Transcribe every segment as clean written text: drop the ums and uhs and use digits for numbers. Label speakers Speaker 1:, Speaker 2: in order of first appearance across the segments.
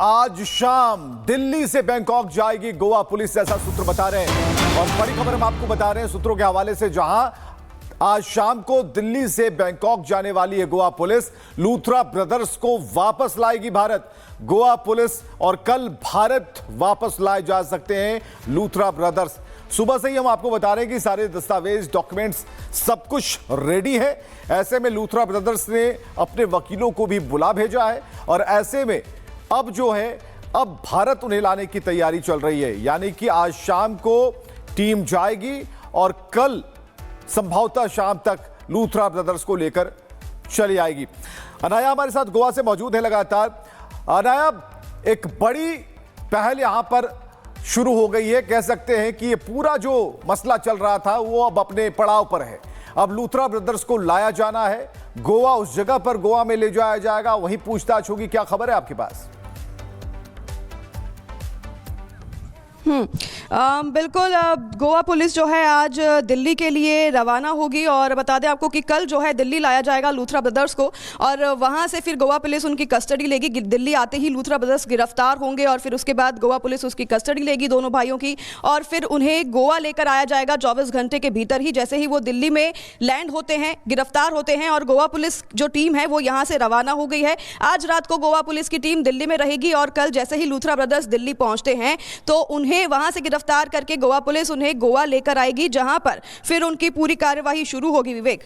Speaker 1: आज शाम दिल्ली से बैंकॉक जाएगी गोवा पुलिस, ऐसा सूत्र बता रहे हैं। और बड़ी खबर हम आपको बता रहे हैं सूत्रों के हवाले से, जहां आज शाम को दिल्ली से बैंकॉक जाने वाली है गोवा पुलिस। लूथरा ब्रदर्स को वापस लाएगी भारत गोवा पुलिस, और कल भारत वापस लाए जा सकते हैं लूथरा ब्रदर्स। सुबह से ही हम आपको बता रहे हैं कि सारे दस्तावेज, डॉक्यूमेंट्स, सब कुछ रेडी है। ऐसे में लूथरा ब्रदर्स ने अपने वकीलों को भी बुला भेजा है, और ऐसे में अब जो है, अब भारत उन्हें लाने की तैयारी चल रही है। यानी कि आज शाम को टीम जाएगी और कल संभवतः शाम तक लूथरा ब्रदर्स को लेकर चली आएगी। अनाया हमारे साथ गोवा से मौजूद है लगातार। अनाया, एक बड़ी पहल यहां पर शुरू हो गई है। कह सकते हैं कि ये पूरा जो मसला चल रहा था वो अब अपने पड़ाव पर है। अब लूथरा ब्रदर्स को लाया जाना है गोवा, उस जगह पर गोवा में ले जाया जाएगा, वहीं पूछताछ होगी। क्या खबर है आपके पास?
Speaker 2: बिल्कुल, गोवा पुलिस जो है आज दिल्ली के लिए रवाना होगी, और बता दें आपको कि कल जो है दिल्ली लाया जाएगा लूथरा ब्रदर्स को, और वहां से फिर गोवा पुलिस उनकी कस्टडी लेगी। दिल्ली आते ही लूथरा ब्रदर्स गिरफ्तार होंगे, और फिर उसके बाद गोवा पुलिस उसकी कस्टडी लेगी दोनों भाइयों की, और फिर उन्हें गोवा लेकर आया जाएगा 24 घंटे के भीतर ही। जैसे ही वो दिल्ली में लैंड होते हैं, गिरफ्तार होते हैं, और गोवा पुलिस जो टीम है वो यहाँ से रवाना हो गई है। आज रात को गोवा पुलिस की टीम दिल्ली में रहेगी, और कल जैसे ही लूथरा ब्रदर्स दिल्ली पहुंचते हैं तो उन्हें वहां से गिरफ्तार करके गोवा पुलिस उन्हें गोवा लेकर आएगी, जहां पर फिर उनकी पूरी कार्यवाही शुरू होगी। विवेक,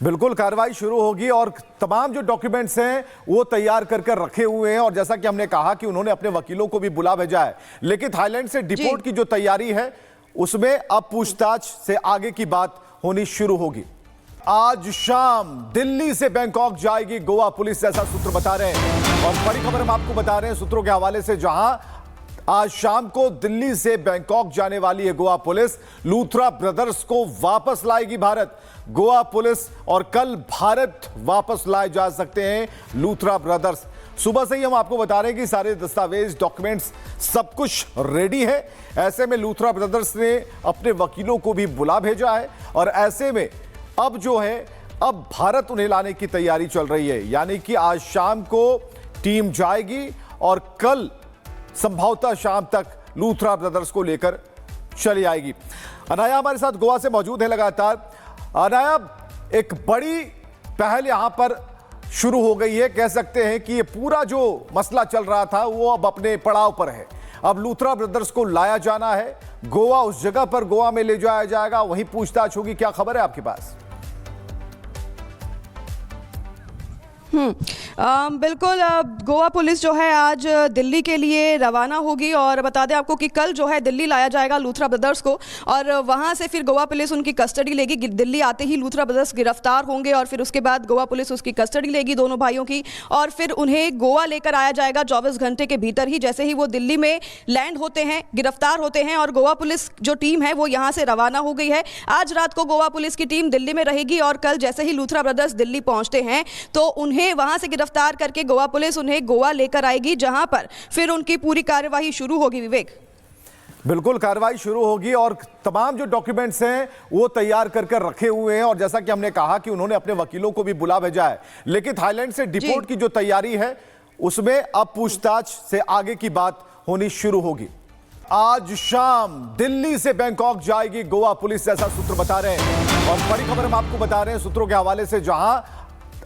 Speaker 1: बिल्कुल, कार्रवाई शुरू होगी, और तमाम जो डॉक्यूमेंट्स हैं वो तैयार कर रखे हुए हैं। और जैसा कि हमने कहा कि उन्होंने अपने वकीलों को भी बुला भेजा है, लेकिन थाईलैंड से डिपोर्ट की जो तैयारी है उसमें अब पूछताछ से आगे की बात होनी शुरू होगी। आज शाम दिल्ली से बैंकॉक जाएगी गोवा पुलिस, ऐसा सूत्र बता रहे हैं। और बड़ी खबर हम आपको बता रहे हैं सूत्रों के हवाले से, जहां आज शाम को दिल्ली से बैंकॉक जाने वाली है गोवा पुलिस। लूथरा ब्रदर्स को वापस लाएगी भारत गोवा पुलिस, और कल भारत वापस लाए जा सकते हैं लूथरा ब्रदर्स। सुबह से ही हम आपको बता रहे हैं कि सारे दस्तावेज, डॉक्यूमेंट्स, सब कुछ रेडी है। ऐसे में लूथरा ब्रदर्स ने अपने वकीलों को भी बुला भेजा है, और ऐसे में अब जो है, अब भारत उन्हें लाने की तैयारी चल रही है। यानी कि आज शाम को टीम जाएगी और कल संभवतः शाम तक लूथरा ब्रदर्स को लेकर चली आएगी। अनाया हमारे साथ गोवा से मौजूद है लगातार। अनाया, एक बड़ी पहल यहां पर शुरू हो गई है। कह सकते हैं कि ये पूरा जो मसला चल रहा था वो अब अपने पड़ाव पर है। अब लूथरा ब्रदर्स को लाया जाना है गोवा, उस जगह पर गोवा में ले जाया जाएगा, वहीं पूछताछ होगी। क्या खबर है आपके पास?
Speaker 2: बिल्कुल, गोवा पुलिस जो है आज दिल्ली के लिए रवाना होगी, और बता दें आपको कि कल जो है दिल्ली लाया जाएगा लूथरा ब्रदर्स को, और वहां से फिर गोवा पुलिस उनकी कस्टडी लेगी। दिल्ली आते ही लूथरा ब्रदर्स गिरफ्तार होंगे, और फिर उसके बाद गोवा पुलिस उसकी कस्टडी लेगी दोनों भाइयों की, और फिर उन्हें गोवा लेकर आया जाएगा 24 घंटे के भीतर ही। जैसे ही वो दिल्ली में लैंड होते हैं, गिरफ्तार होते हैं, और गोवा पुलिस जो टीम है वो यहाँ से रवाना हो गई है। आज रात को गोवा पुलिस की टीम दिल्ली में रहेगी, और कल जैसे ही लूथरा ब्रदर्स दिल्ली पहुंचते हैं तो उन्हें वहां से गिरफ्तार करके गोवा पुलिस उन्हें गोवा लेकर आएगी, जहां पर फिर उनकी पूरी कार्यवाही शुरू होगी। विवेक,
Speaker 1: बिल्कुल, कार्रवाई शुरू होगी, और तमाम जो डॉक्यूमेंट्स हैं वो तैयार कर रखे हुए हैं। और जैसा कि हमने कहा कि उन्होंने अपने वकीलों को भी बुला भेजा है, लेकिन थाईलैंड से डिपोर्ट की जो तैयारी है उसमें अब पूछताछ से आगे की बात होनी शुरू होगी। आज शाम दिल्ली से बैंकॉक जाएगी गोवा पुलिस, ऐसा सूत्र बता रहे हैं। और बड़ी खबर हम आपको बता रहे हैं सूत्रों के हवाले से, जहां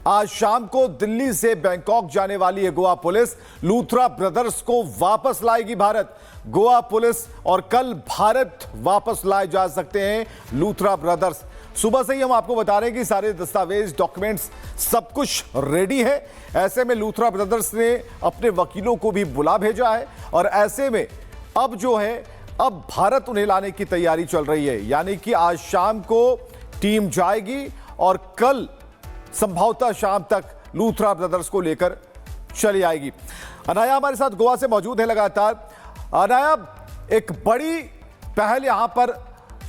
Speaker 1: आज शाम को दिल्ली से बैंकॉक जाने वाली है गोवा पुलिस। लूथरा ब्रदर्स को वापस लाएगी भारत गोवा पुलिस, और कल भारत वापस लाए जा सकते हैं लूथरा ब्रदर्स। सुबह से ही हम आपको बता रहे हैं कि सारे दस्तावेज, डॉक्यूमेंट्स, सब कुछ रेडी है। ऐसे में लूथरा ब्रदर्स ने अपने वकीलों को भी बुला भेजा है, और ऐसे में अब जो है, अब भारत उन्हें लाने की तैयारी चल रही है। यानी कि आज शाम को टीम जाएगी और कल संभवतः शाम तक लूथरा ब्रदर्स को लेकर चली आएगी। अनाया हमारे साथ गोवा से मौजूद है लगातार। अनाया, एक बड़ी पहल यहां पर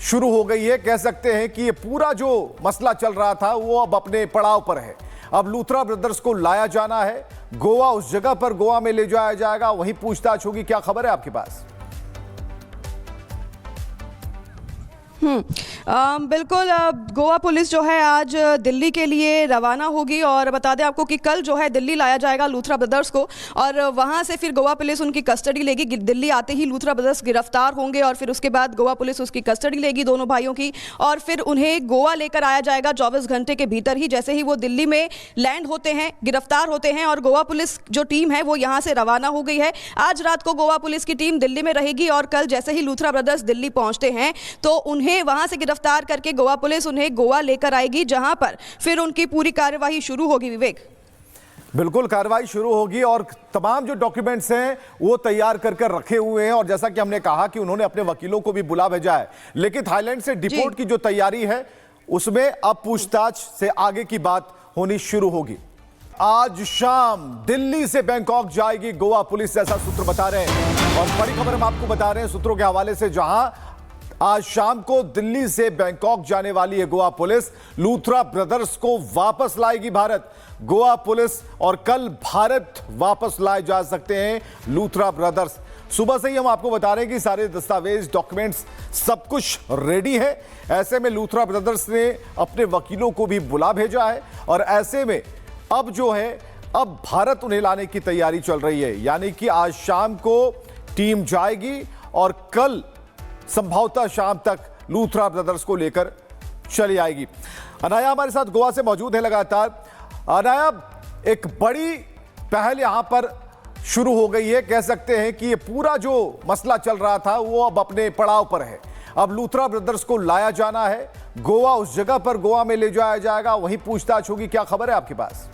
Speaker 1: शुरू हो गई है। कह सकते हैं कि ये पूरा जो मसला चल रहा था वो अब अपने पड़ाव पर है। अब लूथरा ब्रदर्स को लाया जाना है गोवा, उस जगह पर गोवा में ले जाया जाएगा, वहीं पूछताछ होगी। क्या खबर है आपके पास?
Speaker 2: बिल्कुल, गोवा पुलिस जो है आज दिल्ली के लिए रवाना होगी और बता दें आपको कि कल जो है दिल्ली लाया जाएगा लूथरा ब्रदर्स को और वहां से फिर गोवा पुलिस उनकी कस्टडी लेगी। दिल्ली आते ही लूथरा ब्रदर्स गिरफ्तार होंगे और फिर उसके बाद गोवा पुलिस उसकी कस्टडी लेगी दोनों भाइयों की और फिर उन्हें गोवा लेकर आया जाएगा 24 घंटे के भीतर ही। जैसे ही वो दिल्ली में लैंड होते हैं, गिरफ्तार होते हैं और गोवा पुलिस जो टीम है वो यहाँ से रवाना हो गई है। आज रात को गोवा पुलिस की टीम दिल्ली में रहेगी और कल जैसे ही लूथरा ब्रदर्स दिल्ली पहुंचते हैं तो उन्हें वहां से गिरफ्तार करके गोवा पुलिस उन्हें गोवा लेकर आएगी, जहां पर फिर उनकी पूरी कार्यवाही शुरू होगी। विवेक,
Speaker 1: बिल्कुल कार्रवाई शुरू होगी और तमाम जो डॉक्यूमेंट्स हैं वो तैयार कर रखे हुए हैं और जैसा कि हमने कहा कि उन्होंने अपने वकीलों को भी बुला भेजा है, लेकिन थाईलैंड से डिपोर्ट की जो तैयारी है उसमें अब पूछताछ से आगे की बात होनी शुरू होगी। आज शाम दिल्ली से बैंकॉक जाएगी गोवा पुलिस, ऐसा सूत्र बता रहे हैं और बड़ी खबर हम आपको बता रहे हैं सूत्रों के हवाले से, जहां आज शाम को दिल्ली से बैंकॉक जाने वाली है गोवा पुलिस। लूथरा ब्रदर्स को वापस लाएगी भारत गोवा पुलिस और कल भारत वापस लाए जा सकते हैं लूथरा ब्रदर्स। सुबह से ही हम आपको बता रहे हैं कि सारे दस्तावेज, डॉक्यूमेंट्स, सब कुछ रेडी है। ऐसे में लूथरा ब्रदर्स ने अपने वकीलों को भी बुला भेजा है और ऐसे में अब जो है अब भारत उन्हें लाने की तैयारी चल रही है, यानी कि आज शाम को टीम जाएगी और कल संभवतः शाम तक लूथरा ब्रदर्स को लेकर चली आएगी। अनाया हमारे साथ गोवा से मौजूद है लगातार। अनाया, एक बड़ी पहल यहां पर शुरू हो गई है, कह सकते हैं कि ये पूरा जो मसला चल रहा था वो अब अपने पड़ाव पर है। अब लूथरा ब्रदर्स को लाया जाना है गोवा, उस जगह पर गोवा में ले जाया जाएगा, वहीं पूछताछ होगी। क्या खबर है आपके पास?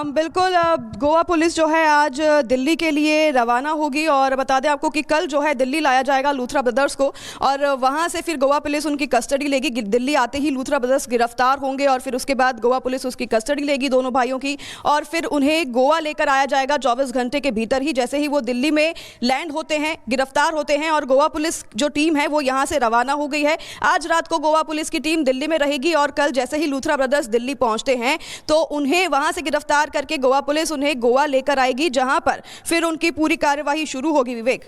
Speaker 2: बिल्कुल, गोवा पुलिस जो है आज दिल्ली के लिए रवाना होगी और बता दें आपको कि कल जो है दिल्ली लाया जाएगा लूथरा ब्रदर्स को और वहां से फिर गोवा पुलिस उनकी कस्टडी लेगी। दिल्ली आते ही लूथरा ब्रदर्स गिरफ्तार होंगे और फिर उसके बाद गोवा पुलिस उसकी कस्टडी लेगी दोनों भाइयों की और फिर उन्हें गोवा लेकर आया जाएगा 24 घंटे के भीतर ही। जैसे ही वो दिल्ली में लैंड होते हैं, गिरफ्तार होते हैं और गोवा पुलिस जो टीम है वो यहाँ से रवाना हो गई है। आज रात को गोवा पुलिस की टीम दिल्ली में रहेगी और कल जैसे ही लूथरा ब्रदर्स दिल्ली पहुंचते हैं तो उन्हें वहां से गिरफ्तार करके गोवा पुलिस उन्हें गोवा लेकर आएगी, जहां पर फिर उनकी पूरी कार्यवाही शुरू होगी। विवेक,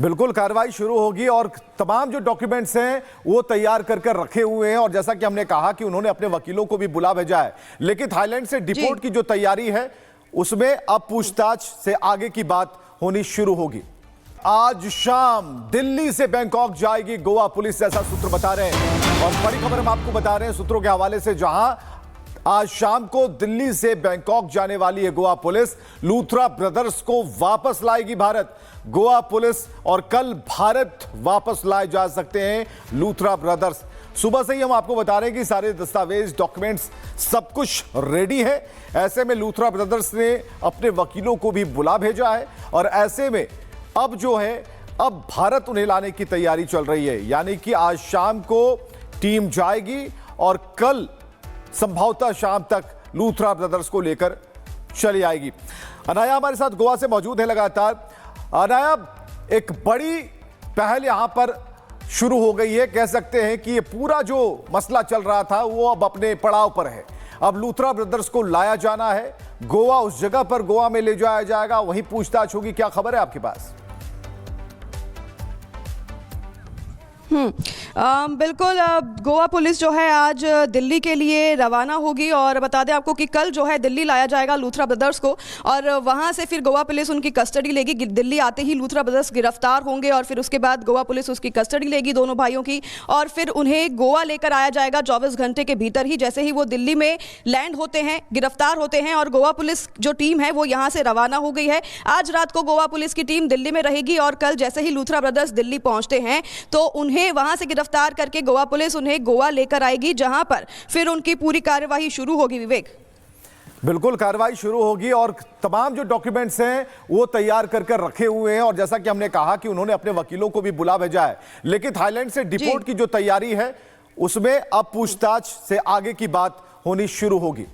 Speaker 1: बिल्कुल कार्रवाई शुरू होगी और तमाम जो डॉक्यूमेंट्स हैं वो तैयार कर रखे हुए हैं और जैसा कि हमने कहा कि उन्होंने अपने वकीलों को भी बुला भेजा है, लेकिन थाईलैंड से डिपोर्ट की जो तैयारी है उसमें अब पूछताछ से आगे की बात होनी शुरू होगी। आज शाम दिल्ली से बैंकॉक जाएगी गोवा पुलिस, ऐसा सूत्र बता रहे हैं और बड़ी खबर हम आपको बता रहे हैं सूत्रों के हवाले से, जहां आज शाम को दिल्ली से बैंकॉक जाने वाली है गोवा पुलिस। लूथरा ब्रदर्स को वापस लाएगी भारत गोवा पुलिस और कल भारत वापस लाए जा सकते हैं लूथरा ब्रदर्स। सुबह से ही हम आपको बता रहे हैं कि सारे दस्तावेज, डॉक्यूमेंट्स, सब कुछ रेडी है। ऐसे में लूथरा ब्रदर्स ने अपने वकीलों को भी बुला भेजा है और ऐसे में अब जो है अब भारत उन्हें लाने की तैयारी चल रही है, यानी कि आज शाम को टीम जाएगी और कल संभवतः शाम तक लूथरा ब्रदर्स को लेकर चली आएगी। अनाया हमारे साथ गोवा से मौजूद है लगातार। अनाया, एक बड़ी पहल यहां पर शुरू हो गई है, कह सकते हैं कि ये पूरा जो मसला चल रहा था वो अब अपने पड़ाव पर है। अब लूथरा ब्रदर्स को लाया जाना है गोवा, उस जगह पर गोवा में ले जाया जाएगा, वहीं पूछताछ होगी। क्या खबर है आपके पास?
Speaker 2: बिल्कुल, गोवा पुलिस जो है आज दिल्ली के लिए रवाना होगी और बता दें आपको कि कल जो है दिल्ली लाया जाएगा लूथरा ब्रदर्स को और वहां से फिर गोवा पुलिस उनकी कस्टडी लेगी। दिल्ली आते ही लूथरा ब्रदर्स गिरफ्तार होंगे और फिर उसके बाद गोवा पुलिस उसकी कस्टडी लेगी दोनों भाइयों की और फिर उन्हें गोवा लेकर आया जाएगा 24 घंटे के भीतर ही। जैसे ही वो दिल्ली में लैंड होते हैं, गिरफ्तार होते हैं और गोवा पुलिस जो टीम है वो यहाँ से रवाना हो गई है। आज रात को गोवा पुलिस की टीम दिल्ली में रहेगी और कल जैसे ही लूथरा ब्रदर्स दिल्ली पहुंचते हैं तो उन्हें वहां से गिरफ्तार करके गोवा पुलिस उन्हें गोवा लेकर आएगी, जहां पर फिर उनकी पूरी कार्यवाही शुरू होगी। विवेक,
Speaker 1: बिल्कुल कार्रवाई शुरू होगी और तमाम जो डॉक्यूमेंट्स हैं वो तैयार कर रखे हुए हैं और जैसा कि हमने कहा कि उन्होंने अपने वकीलों को भी बुला भेजा है, लेकिन थाईलैंड से डिपोर्ट की जो तैयारी है उसमें अब पूछताछ से आगे की बात होनी शुरू होगी।